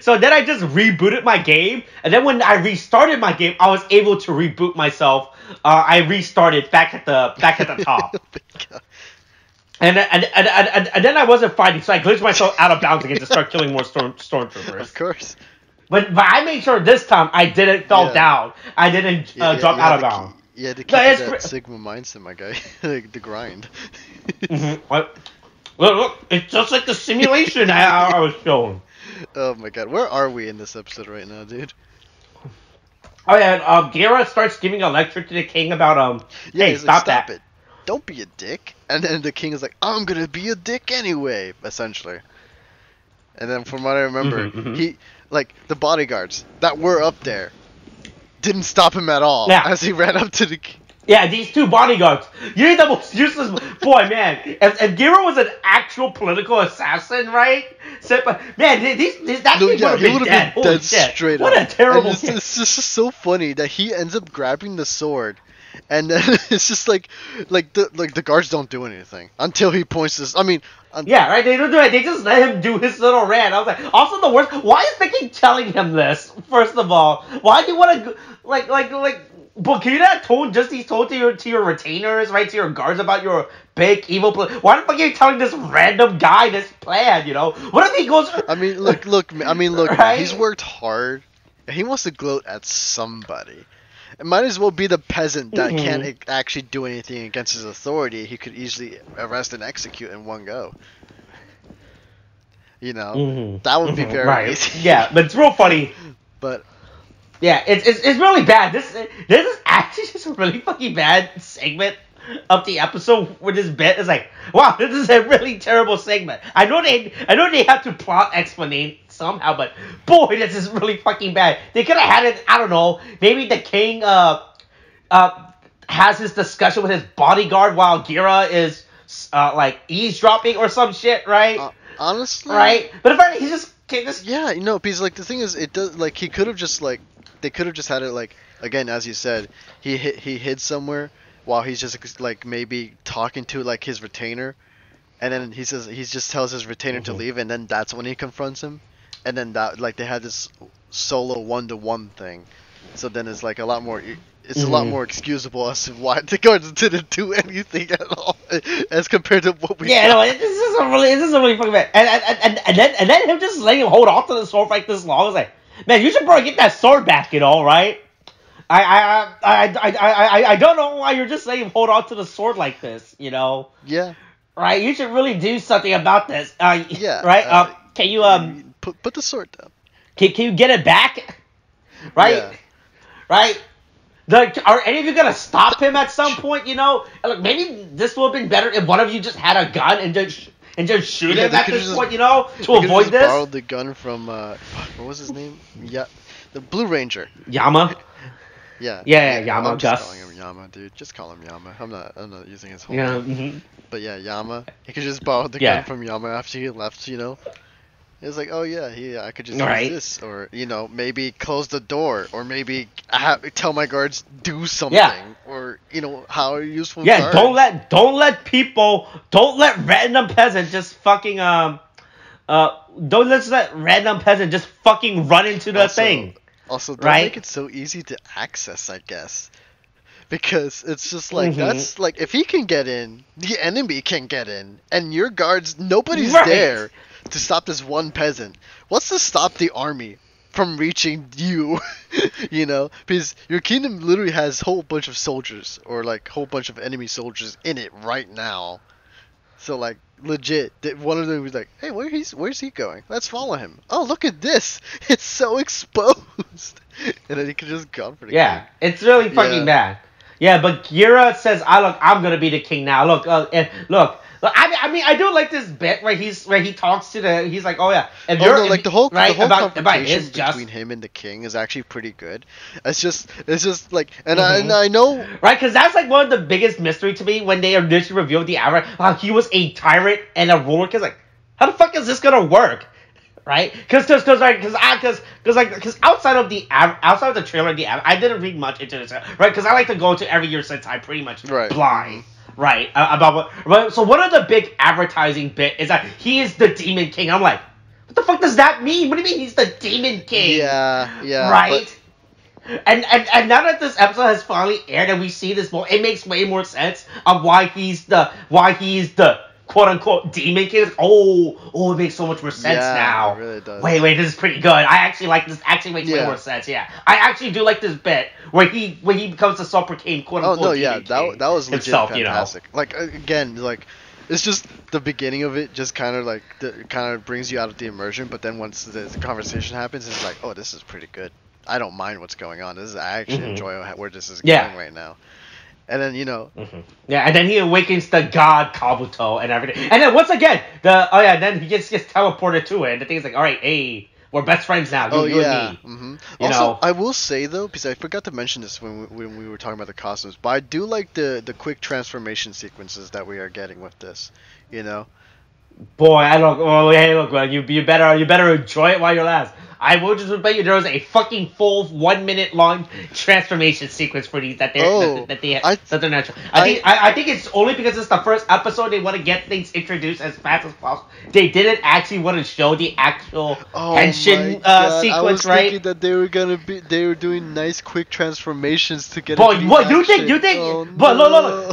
So then I just rebooted my game, and then when I restarted my game, I was able to reboot myself. I restarted back at the top. Oh And then I wasn't fighting, so I glitched myself out of bounds again to start killing more stormtroopers. Of course. But I made sure this time I didn't fall down. I didn't drop out of bounds. Yeah, to keep that Sigma mindset, my guy. Like, the grind. Look, it's just like the simulation I was showing. Oh my god, where are we in this episode right now, dude? Oh yeah, Gira starts giving a lecture to the king about hey, stop it. Don't be a dick. And then the king is like, I'm gonna be a dick anyway, essentially. And then from what I remember, he, like, the bodyguards that were up there didn't stop him at all as he ran up to the king. Yeah, these two bodyguards. You're the most useless boy, man. If Gira was an actual political assassin, right? So, man, that king would have been dead. Holy shit. Straight what up. A terrible it's just so funny that he ends up grabbing the sword. And then it's just like the guards don't do anything until he points this. I mean, yeah, right. They don't do it. They just let him do his little rant. I was like, also the worst. Why is the king telling him this? First of all, why do you want to like? But can you not told to your retainers, right? To your guards about your big evil plan? Why the fuck are you telling this random guy this plan? You know, what if he goes? I mean, look. Right? He's worked hard. He wants to gloat at somebody. It might as well be the peasant that can't actually do anything against his authority. He could easily arrest and execute in one go. You know, that would be very easy. Yeah, but it's real funny. But yeah, it's really bad. This is actually just a really fucking bad segment of the episode with this bit. It's like, wow, this is a really terrible segment. I know they have to plot explanate somehow, but boy, this is really fucking bad. They could have had it, I don't know, maybe the king has his discussion with his bodyguard while Gira is like eavesdropping or some shit, right? Honestly, right? But if he's just yeah, you know, because like the thing is, it does like he could have just like they could have just had it like again as you said, he hid somewhere while he's just like maybe talking to like his retainer, and then he just tells his retainer to leave, and then that's when he confronts him. And then that, like, they had this solo 1-to-1 thing, so then it's like a lot more. It's a lot more excusable as to why the guards didn't do anything at all, as compared to what we. Yeah, no, this is a really fucking bad. And then him just letting him hold on to the sword for like this long. I was like, man, you should probably get that sword back, you know, right? I don't know why you're just letting him hold on to the sword like this, you know. Yeah. Right, you should really do something about this. Yeah. Right. Can you put the sword down? Can you get it back? Right. Yeah. Right. Are any of you gonna stop him at some point? You know, like maybe this would have been better if one of you just had a gun and just shoot him at this point. You know, to avoid this. Borrowed the gun from what was his name? Yeah, the Blue Ranger. Yama. Yeah. Yama. I'm just calling him Yama, dude. Just call him Yama. I'm not using his whole name. But yeah, Yama. He could just borrow the gun from Yama after he left. You know. It's like, oh yeah, I could just use this, or you know, maybe close the door, or maybe tell my guards do something, or you know, how useful. Yeah, don't let random peasant just fucking don't let random peasant just fucking run into the thing. Also, don't make it so easy to access, I guess. Because it's just like, that's like, if he can get in, the enemy can get in, and your guards, nobody's there to stop this one peasant. What's to stop the army from reaching you? You know, because your kingdom literally has a whole bunch of soldiers, or like a whole bunch of enemy soldiers in it right now. So like legit, one of them was like, "Hey, where's he going? Let's follow him." Oh, look at this! It's so exposed, and then he could just gone for the king. It's really fucking bad. Yeah, but Gira says, I'm gonna be the king now. Look. I mean, I do like this bit where he talks to he's like, oh yeah, the whole about confrontation between him and the king is actually pretty good. It's just like, and I know, right, because that's like one of the biggest mystery to me when they initially revealed the avatar. He was a tyrant and a ruler. Cause like, how the fuck is this gonna work? Right? Because outside of the trailer, I didn't read much into this, right? Because I like to go to every year Sentai pretty much blind. Right, so one of the big advertising bit is that he is the Demon King. I'm like, what the fuck does that mean? What do you mean he's the Demon King? Yeah. Right? And now that this episode has finally aired and we see this more, it makes way more sense of why he's the quote unquote Demon King. It makes so much more sense now. It really does. Wait, this is pretty good. I actually like this. Actually makes way more sense. Yeah, I actually do like this bit where he becomes the self-proclaimed quote unquote Demon King. That was legit himself, fantastic. Like again, like it's just the beginning of it just kind of brings you out of the immersion, but then once the conversation happens, it's like, oh, this is pretty good. I don't mind what's going on. I actually enjoy where this is going right now. And then, and then he awakens the god Kabuto and everything. And then once again, then he just gets teleported to it. And the thing's like, all right, hey, we're best friends now. You and me. Mm-hmm. Also, I will say, though, because I forgot to mention this when we were talking about the costumes, but I do like the quick transformation sequences that we are getting with this, Boy, look, you better enjoy it while you last. I will just bet you there was a fucking full 1 minute long transformation sequence for these that they're natural. I think it's only because it's the first episode they want to get things introduced as fast as possible. They didn't actually want to show the actual henshin sequence, I was right? Thinking that they were doing nice quick transformations to get. Boy, what you think? Oh, but no.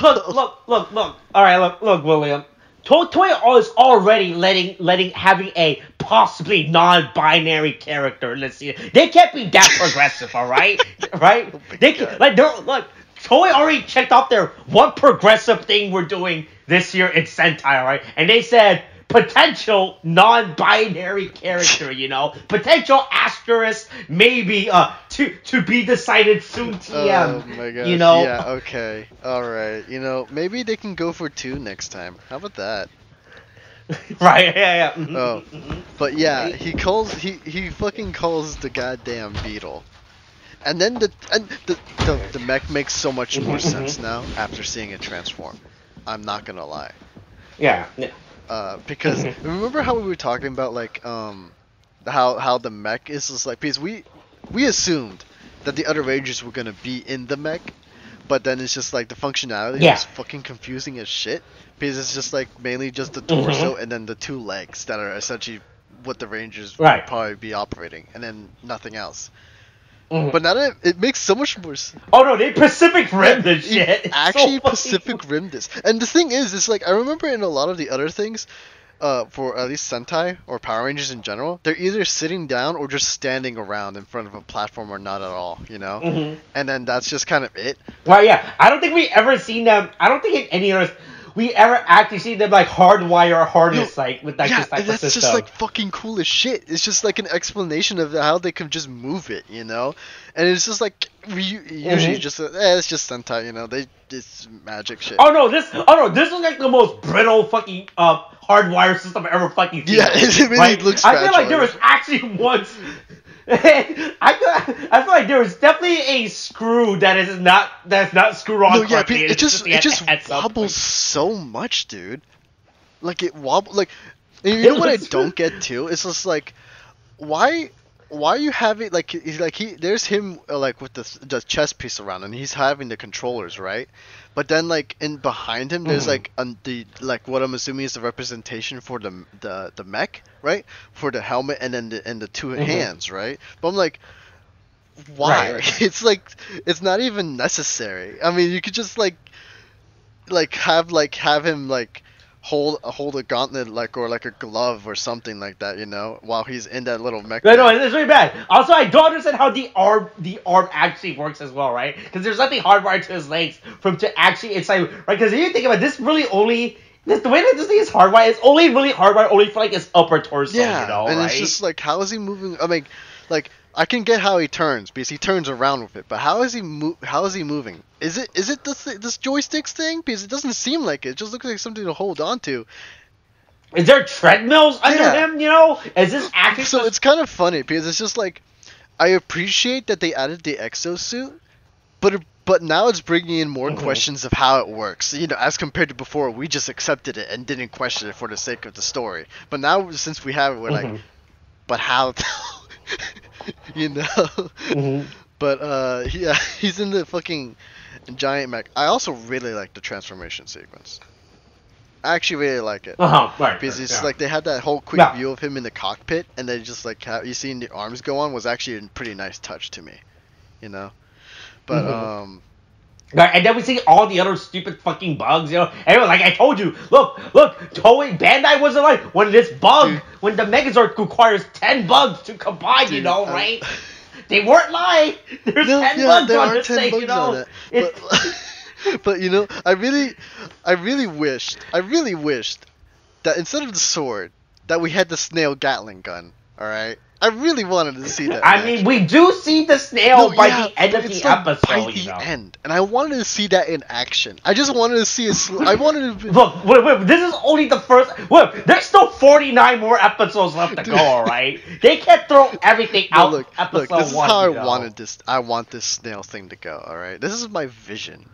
Look. All right, look, William. Toei is already having a possibly non-binary character. Let's see, they can't be that progressive, all right? Right? They can, Toei already checked off their one progressive thing we're doing this year in Sentai, right? And they said potential non-binary character, potential asterisk, maybe to be decided soon. TM. Oh my god. Yeah. Okay. All right. Maybe they can go for 2 next time. How about that? Right. Yeah. Mm-hmm. Oh. But yeah, he fucking calls the goddamn beetle. And then the mech makes so much more sense now after seeing it transform. I'm not gonna lie. Yeah. Because remember how we were talking about how the mech is just like, because we assumed that the other Rangers were gonna be in the mech, but then it's just like the functionality is fucking confusing as shit, because it's just like mainly just the torso and then the 2 legs that are essentially what the Rangers would probably be operating, and then nothing else. But now that it makes so much more sense. Oh no, they Pacific Rimmed this shit. Actually, so Pacific Rimmed this. And the thing is, it's like, I remember in a lot of the other things, for at least Sentai or Power Rangers in general, they're either sitting down or just standing around in front of a platform or not at all, And then that's just kind of it. Well, yeah, I don't think we ever seen them. I don't think in any other we ever actually seen them hardwire harness with this type of system. That's just fucking cool as shit. It's just like an explanation of how they can just move it, And it's just like usually just it's just Sentai, it's magic shit. Oh no, this is like the most brittle fucking hardwire system I've ever fucking seen. Yeah, it really looks. I feel like there was actually once. I feel like there was definitely a screw that's not screwed on. No, yeah, it just wobbles so much, dude. Like it wobbles. Like, you know what I don't get too? It's just like, why you have it there's him with the chest piece around, and he's having the controllers, right? But then in behind him there's what I'm assuming is the representation for the mech, right? For the helmet and then the 2 hands, right? But I'm like, why? Right. It's not even necessary. I mean, you could just have him hold a gauntlet or a glove or something like that, while he's in that little mech. No, it's really bad. Also, I don't understand how the arm actually works as well, right? Because there's nothing hardwired to his legs to actually, it's right? Because if you think about it, this really only the way that this thing is hardwired, it's only really hardwired only for like his upper torso, Yeah, you know, and right? it's just like, how is he moving? I mean, like, I can get how he turns because he turns around with it, but how is he moving? Is it this joysticks thing? Because it doesn't seem like it. It just looks like something to hold on to. Is there treadmills under him? You know, is this actually? So it's kind of funny because it's just like, I appreciate that they added the exosuit, but now it's bringing in more questions of how it works. You know, as compared to before, we just accepted it and didn't question it for the sake of the story. But now, since we have it, we're like, but how? You know. But yeah, he's in the fucking giant mech. I also really like the transformation sequence. I actually really like it. Right. Because it's like they had that whole quick view of him in the cockpit, and they just like you seeing the arms go on was actually a pretty nice touch to me, you know. But Right, and then we see all the other stupid fucking bugs, you know. Everyone, like I told you, look, Toei Bandai wasn't like when this bug, when the Megazord requires 10 bugs to combine, you know, right? They weren't lying. There's 10 bugs on this thing, you know. But you know, I really wished that instead of the sword, that we had the snail Gatling gun. All right, I really wanted to see that. I mean, we do see the snail by the end of the episode. By the end, and I wanted to see that in action. I just wanted to see I wanted to. Look, wait, this is only the first. Wait, there's still 49 more episodes left to go. All right, they can't throw everything out. Look, this is how I wanted this. I want this snail thing to go. All right, this is my vision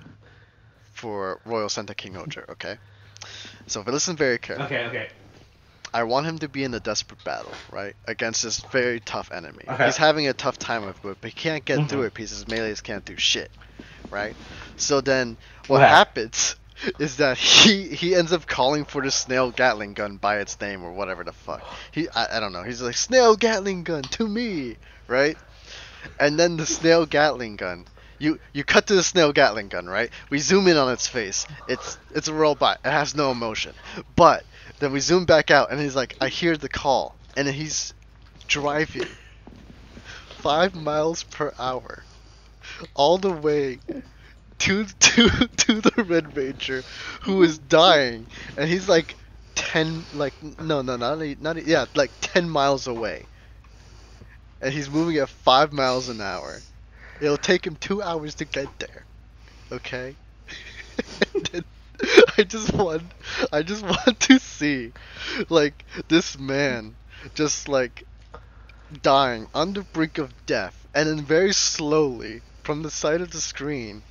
for Royal Sentai King-Ohger, okay? So if I listen very carefully. Okay. I want him to be in a desperate battle, right? Against this very tough enemy. Okay. He's having a tough time with it, but he can't get through it because his melees can't do shit, right? So then what happens is that he ends up calling for the snail Gatling gun by its name or whatever the fuck. I don't know. He's like, snail Gatling gun to me, right? And then the snail Gatling gun. You cut to the snail Gatling gun, right? We zoom in on its face. It's a robot. It has no emotion. But then we zoom back out, and he's like, I hear the call, and he's driving 5 miles per hour all the way to the Red Ranger, who is dying, and he's like 10 miles away, and he's moving at 5 miles an hour. It'll take him 2 hours to get there. Okay? I just want to see, like, this man just, like, dying on the brink of death, and then very slowly, from the side of the screen,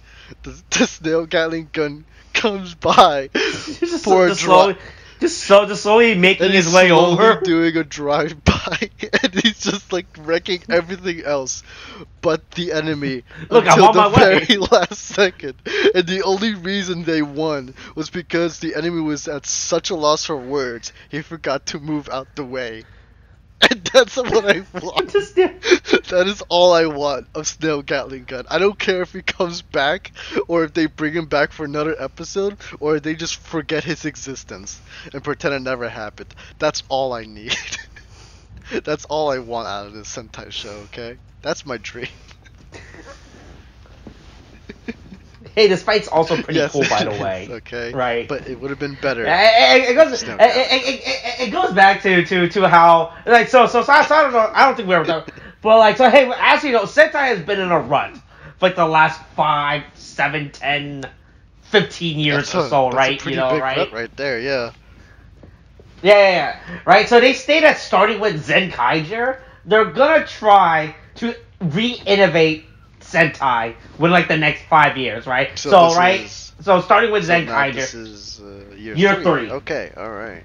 the snail Gatling gun comes by for a drive. Just slowly making his way over. Doing a drive-by, and he's just like wrecking everything else but the enemy. Look, until I'm on my way. very last second. And the only reason they won was because the enemy was at such a loss for words, he forgot to move out the way. And that's what I want. That is all I want of Snail Gatling gun. I don't care if he comes back, or if they bring him back for another episode, or if they just forget his existence and pretend it never happened. That's all I need. That's all I want out of this Sentai show, okay? That's my dream. Hey, this fight's also pretty cool, by the way. Okay, right? But it would have been better. It goes back to how, like, so I don't think we ever talked, but like, so hey, actually, you know, Sentai has been in a run for like the last 5, 7, 10, 15 years or so, right? You know, right? Right there, yeah. Yeah. Right. So they stated starting with Zenkaiger, they're gonna try to re-innovate Sentai within like the next 5 years, right? So starting with Zenkaiger. This is year 3. Okay, all right.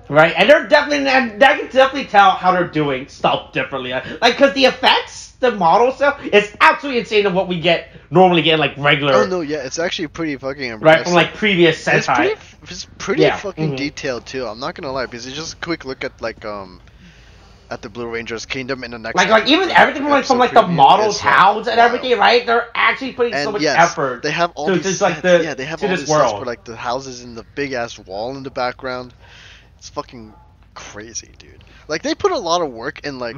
Right, and I can definitely tell how they're doing stuff differently. Like, because the effects, the model stuff, is absolutely insane than what we normally get like regular. Oh no, yeah, it's actually pretty fucking impressive. Right, from like previous Sentai. It's pretty fucking detailed too. I'm not gonna lie, because you just quick look at like at the Blue Ranger's Kingdom in the next like even everything from like the model towns and everything, right? They're actually putting so much effort. They have all to these just, sets. like they have to all this these world. sets for like the houses and the big ass wall in the background. It's fucking crazy, dude. Like they put a lot of work in like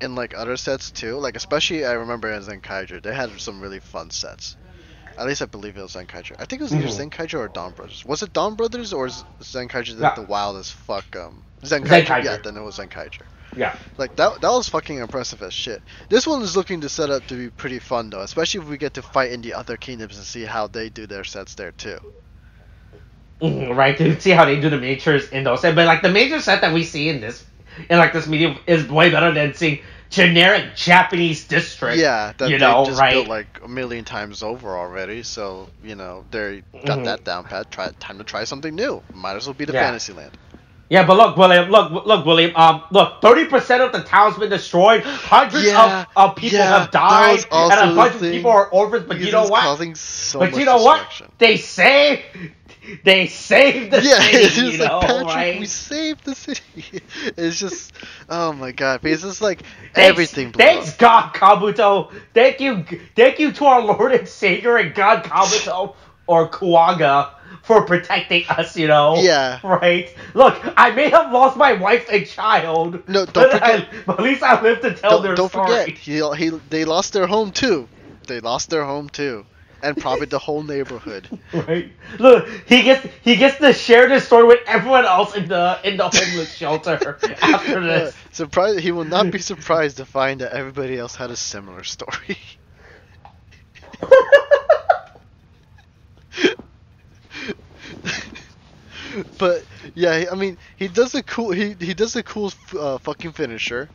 in like other sets too. Like especially I remember in Zenkaiger, they had some really fun sets. At least I believe it was Zenkaiger. I think it was either Zenkaiger or Dawn Brothers. Was it Dawn Brothers or is Zenkaiger the wild as fuck? Zenkaiger. Yeah, then it was Zenkaiger. Yeah. Like, that was fucking impressive as shit. This one is looking to set up to be pretty fun, though. Especially if we get to fight in the other kingdoms and see how they do their sets there, too. Right, to see how they do the miniatures in those. But, like, the major set that we see in this medium is way better than seeing generic Japanese district. Yeah, that you they know, just right? built, like, a million times over already. So, you know, they got that down pat. Time to try something new. Might as well be the Fantasyland. Yeah, but look, William. Look, 30% of the town's been destroyed. Hundreds of people have died, and a bunch of people are orphans. But you know what? They saved the city. It's just you know, like, Patrick, right? we saved the city. It's just, oh my god, because it's like everything. Thanks God, Kabuto. Thank you to our Lord and Savior and God Kabuto or Kuwaga for protecting us, you know. Yeah. Right? Look, I may have lost my wife and child. No, don't forget. But at least I lived to tell their story. Don't forget, they lost their home too. And probably the whole neighborhood. Right. Look, he gets to share this story with everyone else in the homeless shelter after this. He will not be surprised to find that everybody else had a similar story. But yeah, I mean, he does a cool fucking finisher.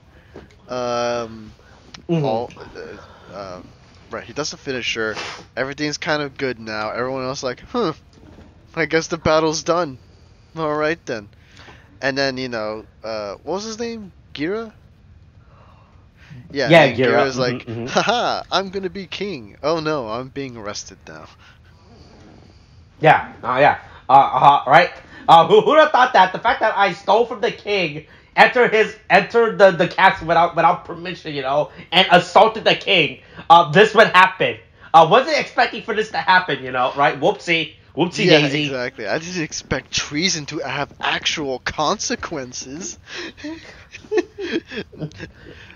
Right, he does the finisher. Everything's kind of good now. Everyone else like, I guess the battle's done. All right then. And then, you know, what was his name? Gira? Yeah, Gira's like, haha, I'm gonna be king. Oh no, I'm being arrested now. Yeah, right. Who would have thought that the fact that I stole from the king, entered the castle without permission, you know, and assaulted the king, this would happen. Wasn't expecting for this to happen, you know, right? Whoopsie daisy. Exactly. I didn't expect treason to have actual consequences.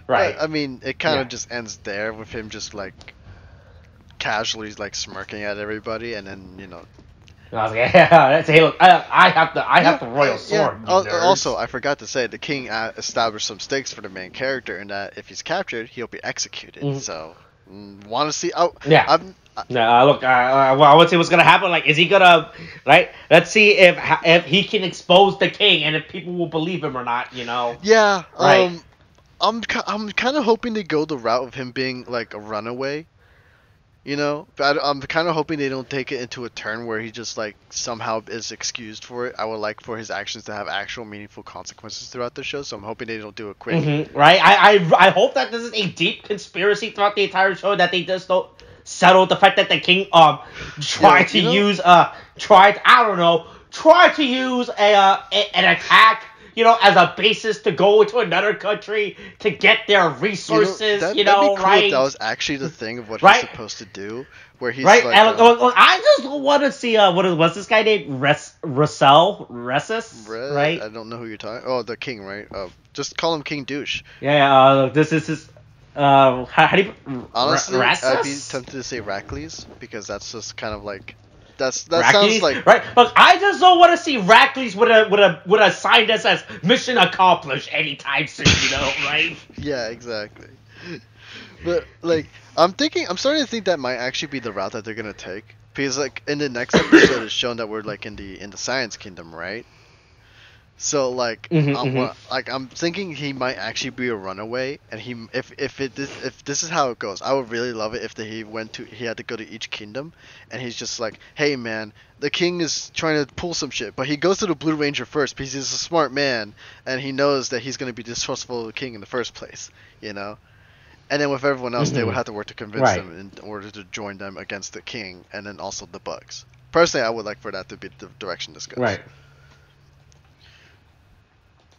Right. I mean, it kind of just ends there with him just like casually like smirking at everybody, and then, you know. I was like, hey, look, I have the royal sword. Also, I forgot to say, the king established some stakes for the main character, in that if he's captured, he'll be executed. So, want to see? Oh, yeah. Look, I want to see what's gonna happen. Like, is he gonna? Right. Let's see if he can expose the king, and if people will believe him or not. You know. Yeah. Right. I'm kind of hoping they go the route of him being like a runaway. You know, but I'm kind of hoping they don't take it into a turn where he just like somehow is excused for it. I would like for his actions to have actual meaningful consequences throughout the show, so I'm hoping they don't do it quick. Right. I hope that this is a deep conspiracy throughout the entire show, that they just don't settle the fact that the king tried to use an attack, you know, as a basis to go into another country to get their resources, that'd be cool right? If that was actually the thing of what he's supposed to do, where he's right. Like, and, I just want to see what's this guy named Ressus, right? I don't know who you're talking. Oh, the king, right? Just call him King Douche. Yeah. This is his. How do you? Honestly, Rassus? I'd be tempted to say Rackley's, because that's just kind of like. That Rackley's? Sounds like right. Look, I just don't want to see Rackley's with a sign that says "Mission Accomplished" anytime soon. You know, right? Yeah, exactly. But like, I'm starting to think that might actually be the route that they're gonna take, because like in the next episode, it's shown that we're like in the Science Kingdom, right? So like, I'm thinking he might actually be a runaway, and if this is how it goes, I would really love it if he had to go to each kingdom, and he's just like, hey man, the king is trying to pull some shit, but he goes to the Blue Ranger first because he's a smart man, and he knows that he's gonna be distrustful of the king in the first place, you know. And then with everyone else, they would have to work to convince them in order to join them against the king, and then also the bugs. Personally, I would like for that to be the direction this goes. Right.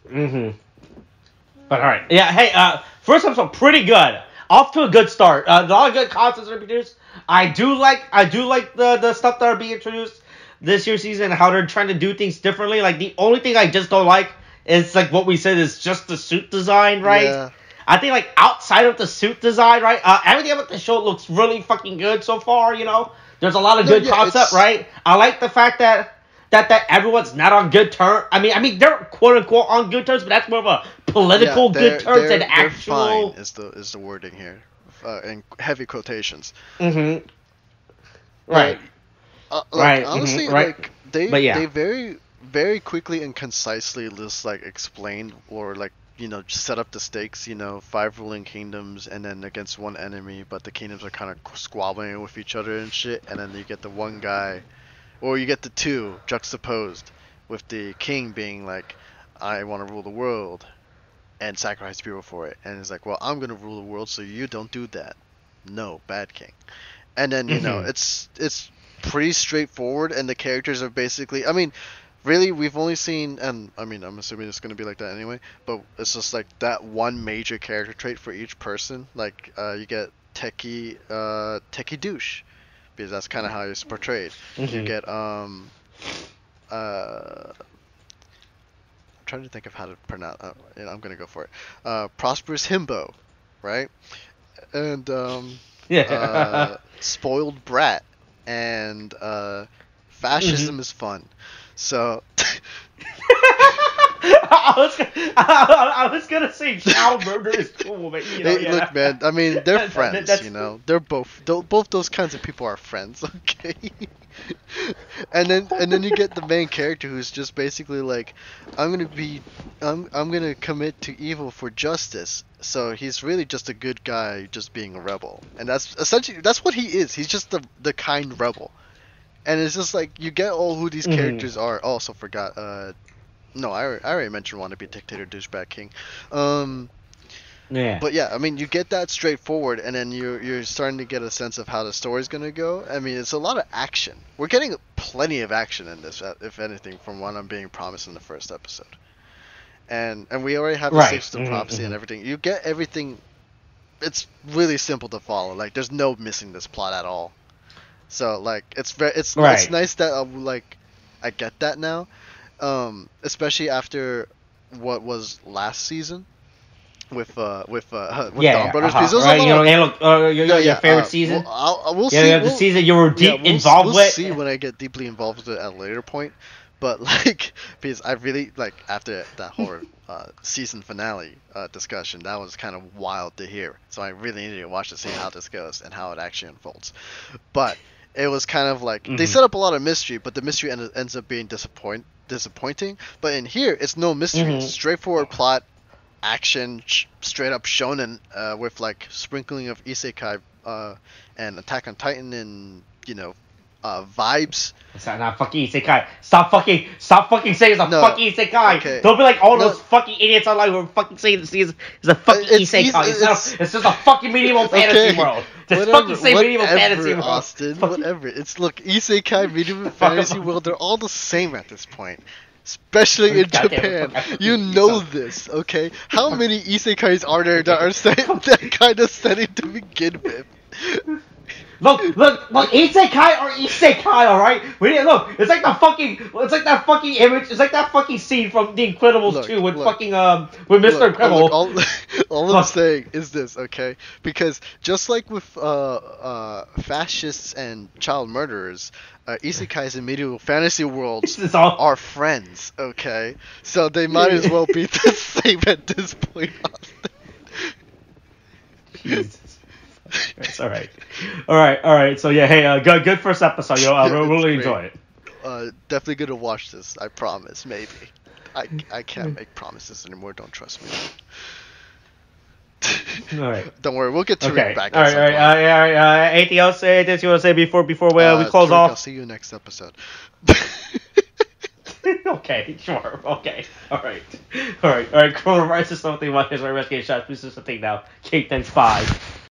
But alright. Yeah, hey, first episode pretty good. Off to a good start. A lot of good concepts are produced. I do like the stuff that are being introduced this year's season, and how they're trying to do things differently. Like, the only thing I just don't like is like what we said is just the suit design, right? Yeah. I think like outside of the suit design, right? Everything about the show looks really fucking good so far. You know, there's a lot of good concept, right? I like the fact that everyone's not on good terms. I mean, they're quote unquote on good terms, but that's more of a political good terms than actual. Fine is the wording here, in heavy quotations. Mm-hmm. Right. Right. Honestly, right. like they very very quickly and concisely just like explained or like just set up the stakes. 5 ruling kingdoms and then against one enemy, but the kingdoms are kind of squabbling with each other and shit. And then you get the one guy. Or you get the two juxtaposed, with the king being like, I want to rule the world, and sacrifice people for it. And it's like, well, I'm going to rule the world, so you don't do that. No, bad king. And then, it's pretty straightforward, and the characters are basically, I mean, really, we've only seen, and I mean, I'm assuming it's going to be like that anyway, but it's just like that one major character trait for each person. Like, you get techie douche. Because that's kind of how it's portrayed. You get I'm trying to think of how to pronounce. I'm gonna go for it. Prosperous himbo, right? And spoiled brat, and fascism is fun. So. I was gonna say child murder is cool, but look, man. I mean, they're friends. They're both those kinds of people are friends. Okay. and then you get the main character who's just basically like, I'm gonna commit to evil for justice. So he's really just a good guy, just being a rebel, and that's essentially what he is. He's just the kind rebel, and it's just like you get all who these characters are. Oh, also forgot. No, I already mentioned wannabe dictator douchebag king. Yeah. But yeah, I mean, you get that straightforward, and then you're starting to get a sense of how the story's gonna go. I mean, it's a lot of action. We're getting plenty of action in this, if anything, from what I'm being promised in the first episode. And we already have the Safes of Prophecy and everything. You get everything. It's really simple to follow. Like, there's no missing this plot at all. So like, it's nice that I get that now. Especially after what was last season with Dawn Brothers. Because your favorite season. We'll see. The season you were involved with. We'll see when I get deeply involved with it at a later point. But like, because I really like after that whole season finale discussion, that was kind of wild to hear. So I really need to watch to see how this goes and how it actually unfolds. But it was kind of like they set up a lot of mystery, but the mystery ends up being disappointing. But in here, it's no mystery. It's straightforward plot, action, straight up shonen, with like sprinkling of isekai and Attack on Titan and vibes. It's not fucking isekai. Stop fucking saying it's a fucking isekai. Okay. Don't be like all those fucking idiots online who are fucking saying this is a fucking isekai. It's just a fucking medieval fantasy world. Just fucking say medieval fantasy world. Austin, whatever. Look, isekai, medieval fantasy world, they're all the same at this point. Especially in Japan. You know this, okay? How many isekais are there that are that kind of setting to begin with? Look, isekai or isekai, alright? It's like that fucking image, it's like that fucking scene from The Incredibles 2 with with Mr. Incredible. All I'm saying is this, okay? Because just like with fascists and child murderers, isekais in medieval fantasy worlds are friends, okay? So they might as well be the same at this point, Austin. Jesus. It's all right. So yeah, hey, good first episode, yo. I really enjoy it. Definitely gonna watch this. I promise. Maybe. I can't make promises anymore. Don't trust me. All right. Don't worry. We'll get to it back. All right. Anything else? Anything you want to say before we close off? I'll see you next episode. Okay, sure. Okay. All right. Coronavirus is something. What is our investigation? This is the thing now. Kate, then 5.